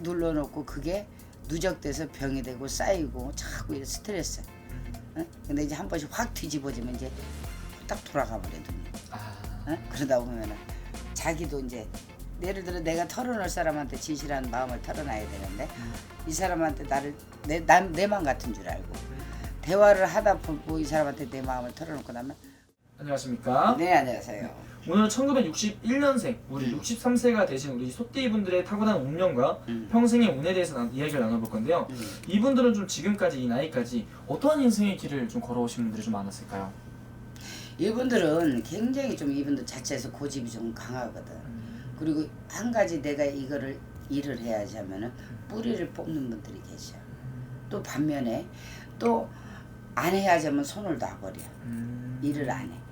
눌러놓고 그게 누적돼서 병이 되고 쌓이고 자꾸 이래 스트레스. 응? 근데 이제 한 번씩 확 뒤집어지면 이제 딱 돌아가 버리더니. 응? 그러다 보면은 자기도 이제 예를 들어 내가 털어놓을 사람한테 진실한 마음을 털어놔야 되는데 이 사람한테 나를 내 마음 같은 줄 알고 대화를 하다 보고 이 사람한테 내 마음을 털어놓고 나면. 안녕하십니까? 네, 안녕하세요. 오늘은 1961년생 우리 63세가 되신 우리 소띠분들의 타고난 운명과 평생의 운에 대해서 이야기를 나눠볼 건데요. 이분들은 좀 지금까지 이 나이까지 어떠한 인생의 길을 좀 걸어오신 분들이 좀 많았을까요? 이분들은 굉장히 좀 이분들 자체에서 고집이 좀 강하거든. 그리고 한 가지 내가 이거를 일을 해야지 하면은 뿌리를 뽑는 분들이 계셔. 또 반면에 또 안 해야지 하면 손을 놔버려. 일을 안 해.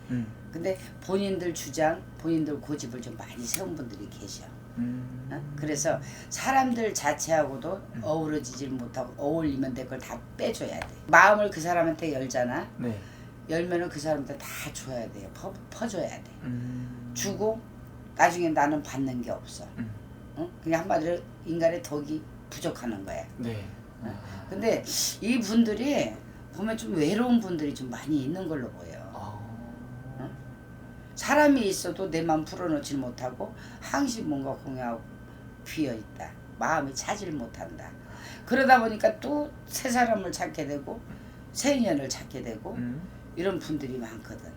근데 본인들 주장, 본인들 고집을 좀 많이 세운 분들이 계셔. 그래서 사람들 자체하고도 어우러지질 못하고 어울리면 될 걸 다 빼줘야 돼. 마음을 그 사람한테 열잖아. 네. 열면은 그 사람한테 다 줘야 돼요. 퍼줘야 돼. 주고 나중에 나는 받는 게 없어. 그냥 한마디로 인간의 덕이 부족하는 거야. 네. 근데 이 분들이 보면 좀 외로운 분들이 좀 많이 있는 걸로 보여. 사람이 있어도 내 마음 풀어놓지 못하고 항상 뭔가 공허하고 비어있다. 마음이 차질 못한다. 그러다 보니까 또 새 사람을 찾게 되고 새 인연을 찾게 되고 이런 분들이 많거든.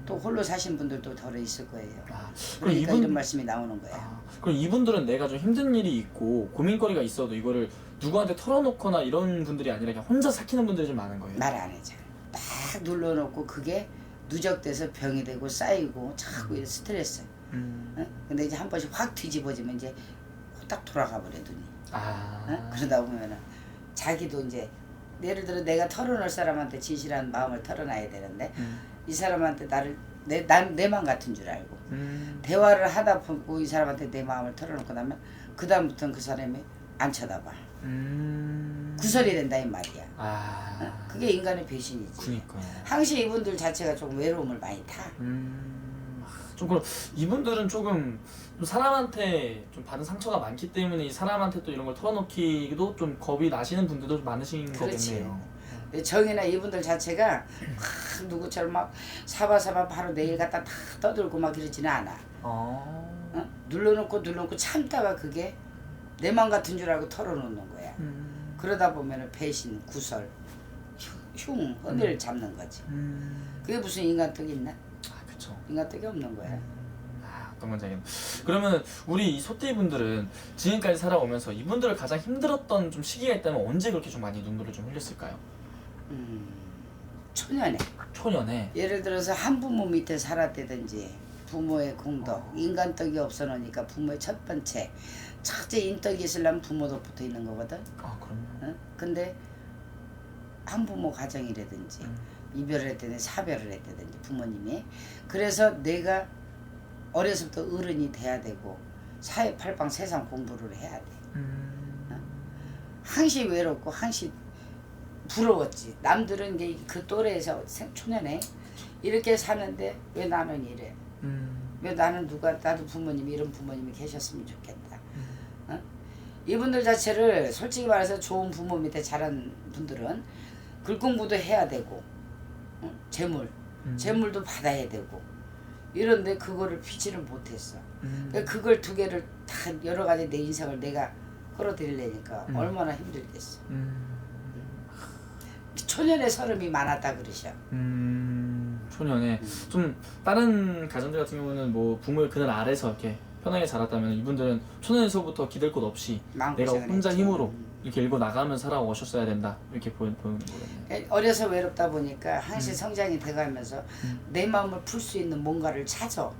또 홀로 사신 분들도 덜어 있을 거예요. 그러니까 이런 말씀이 나오는 거야. 그럼 이분들은 내가 좀 힘든 일이 있고 고민거리가 있어도 이거를 누구한테 털어놓거나 이런 분들이 아니라 그냥 혼자 삭히는 분들이 좀 많은 거예요? 말 안 해줘. 딱 눌러놓고 그게 누적돼서 병이 되고 쌓이고 자꾸 이래 스트레스. 응? 근데 이제 한 번씩 확 뒤집어지면 이제 딱 돌아가 버리더니. 응? 그러다 보면은 자기도 이제 예를 들어 내가 털어놓을 사람한테 진실한 마음을 털어놔야 되는데 이 사람한테 나를 내 마음 같은 줄 알고 대화를 하다 보고 이 사람한테 내 마음을 털어놓고 나면 그 다음부터는 그 사람이 안 쳐다봐. 구설이 된다 이 말이야. 응? 그게 인간의 배신이지. 그니까. 항상 이분들 자체가 좀 외로움을 많이 타. 좀 그럼 이분들은 조금 좀 사람한테 좀 받은 상처가 많기 때문에 이 사람한테 또 이런 걸 털어놓기도 좀 겁이 나시는 분들도 좀 많으신 거겠네요. 정이나 이분들 자체가 막 누구처럼 막 사바사바 바로 내일 갖다 다 떠들고 막 이러지는 않아. 어? 눌러놓고 참다가 그게 내 맘 같은 줄 알고 털어놓는 거야. 그러다 보면은 배신, 구설, 흉, 은혜를 잡는 거지. 그게 무슨 인간떡이 있나? 그쵸. 인간떡이 없는 거야. 어떤 건지 알겠네. 그러면 우리 이 소띠분들은 지금까지 살아오면서 이분들을 가장 힘들었던 좀 시기가 있다면 언제 그렇게 좀 많이 눈물을 좀 흘렸을까요? 초년에. 초년에. 예를 들어서 한부모 밑에 살았다든지 부모의 공덕, 인간떡이 없어 놓으니까 부모의 첫 번째 첫째 인떡이 있으려면 부모도 붙어 있는 거거든. 그럼요. 응? 근데 한부모 가정이라든지 이별을 했다든지 사별을 했다든지 부모님이 그래서 내가 어려서부터 어른이 돼야 되고 사회 팔방 세상 공부를 해야 돼. 항시 외롭고 항시 부러웠지. 남들은 이제 그 또래에서 초년에 이렇게 사는데 왜 나는 이래? 왜 나는 나도 부모님이 이런 부모님이 계셨으면 좋겠다. 어? 이분들 자체를 솔직히 말해서 좋은 부모 밑에 자란 분들은 글 공부도 해야 되고 재물도 받아야 되고 이런데 그거를 피지를 못했어. 그러니까 그걸 두 개를 다 여러 가지 내 인생을 내가 끌어들이려니까 얼마나 힘들겠어. 초년에 서름이 많았다 그러셔. 초년에 좀 다른 가정들 같은 경우는 뭐 부모의 그늘 아래서 이렇게 편하게 자랐다면 이분들은 초년에서부터 기댈 곳 없이 내가 혼자 했지. 힘으로 이렇게 일고 나가면서 살아오셨어야 된다 이렇게 보는 거겠네요. 어려서 외롭다 보니까 항상 성장이 돼가면서 내 마음을 풀 수 있는 뭔가를 찾아.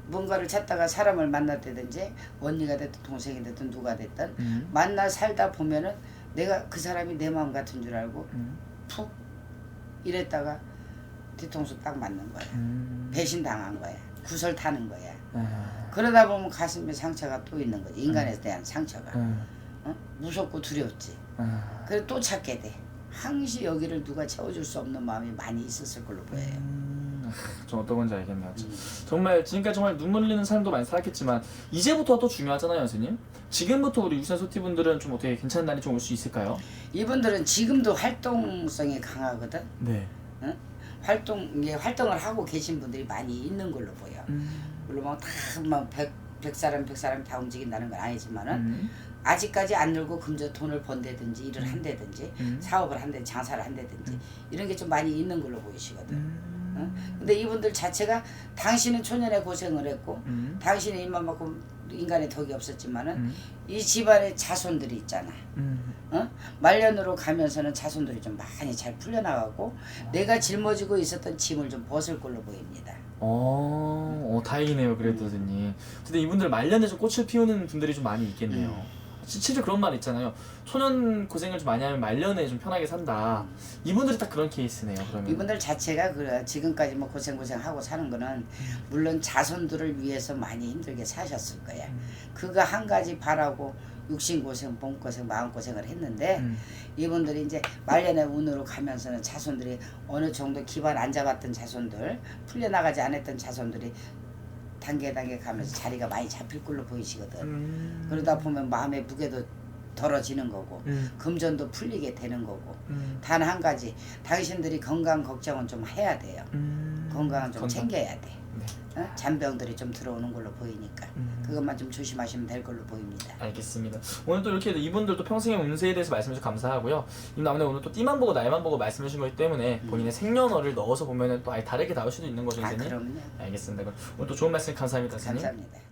뭔가를 찾다가 사람을 만났다든지 언니가 됐든 동생이 됐든 누가 됐든 만나 살다 보면은 내가 그 사람이 내 마음 같은 줄 알고 푹 이랬다가 뒤통수 딱 맞는 거야. 배신당한 거야. 구설 타는 거야. 그러다 보면 가슴에 상처가 또 있는 거지. 인간에 대한 상처가. 무섭고 두렵지. 그래서 또 찾게 돼. 항시 여기를 누가 채워줄 수 없는 마음이 많이 있었을 걸로 보여요. 좀 어떤 건지 알겠네요. 정말 지금까지 정말 눈물 흘리는 삶도 많이 살았겠지만 이제부터 또 중요하잖아요, 선생님. 지금부터 우리 육산 소띠분들은 좀 어떻게 괜찮은 날이 좀 올 수 있을까요? 이분들은 지금도 활동성이 강하거든. 네. 응? 활동을 하고 계신 분들이 많이 있는 걸로 보여. 물론 뭐다막 100사람 다 움직인다는 건 아니지만은 아직까지 안 늘고 금전 돈을 번다든지 일을 한다든지 사업을 한다든지 장사를 한다든지 이런 게 좀 많이 있는 걸로 보이시거든. 응? 근데 이분들 자체가 당신은 초년에 고생을 했고 당신은 이만큼 인간의 덕이 없었지만은 이 집안의 자손들이 있잖아. 말년으로 가면서는 자손들이 좀 많이 잘 풀려나가고 내가 짊어지고 있었던 짐을 좀 벗을 걸로 보입니다. 다행이네요, 그래도 선생님. 근데 이분들 말년에 좀 꽃을 피우는 분들이 좀 많이 있겠네요. 실제 그런 말 있잖아요. 초년 고생을 좀 많이 하면 말년에 좀 편하게 산다. 이분들이 딱 그런 케이스네요. 그러면 이분들 자체가 그래 지금까지 뭐 고생하고 사는 거는 물론 자손들을 위해서 많이 힘들게 사셨을 거야. 그거 한 가지 바라고 육신고생, 몸고생, 마음고생을 했는데 이분들이 이제 말년의 운으로 가면서는 자손들이 어느 정도 기반 안 잡았던 자손들, 풀려나가지 않았던 자손들이 단계 가면서 자리가 많이 잡힐 걸로 보이시거든. 그러다 보면 마음의 무게도 덜어지는 거고 금전도 풀리게 되는 거고 단 한 가지 당신들이 건강 걱정은 좀 해야 돼요. 건강은 좀 챙겨야 돼. 네. 어? 잔병들이 좀 들어오는 걸로 보이니까 그것만 좀 조심하시면 될 걸로 보입니다. 알겠습니다. 오늘 또 이렇게 이분들도 평생의 운세에 대해서 말씀해 주셔서 감사하고요. 아무래도 오늘 또 띠만 보고 날만 보고 말씀해 주신 거기 때문에 본인의 생년월을 넣어서 보면 또 아예 다르게 나올 수도 있는 거죠, 선생님? 그럼요. 알겠습니다. 그럼 오늘 또 좋은 말씀 감사합니다, 선생님. 감사합니다.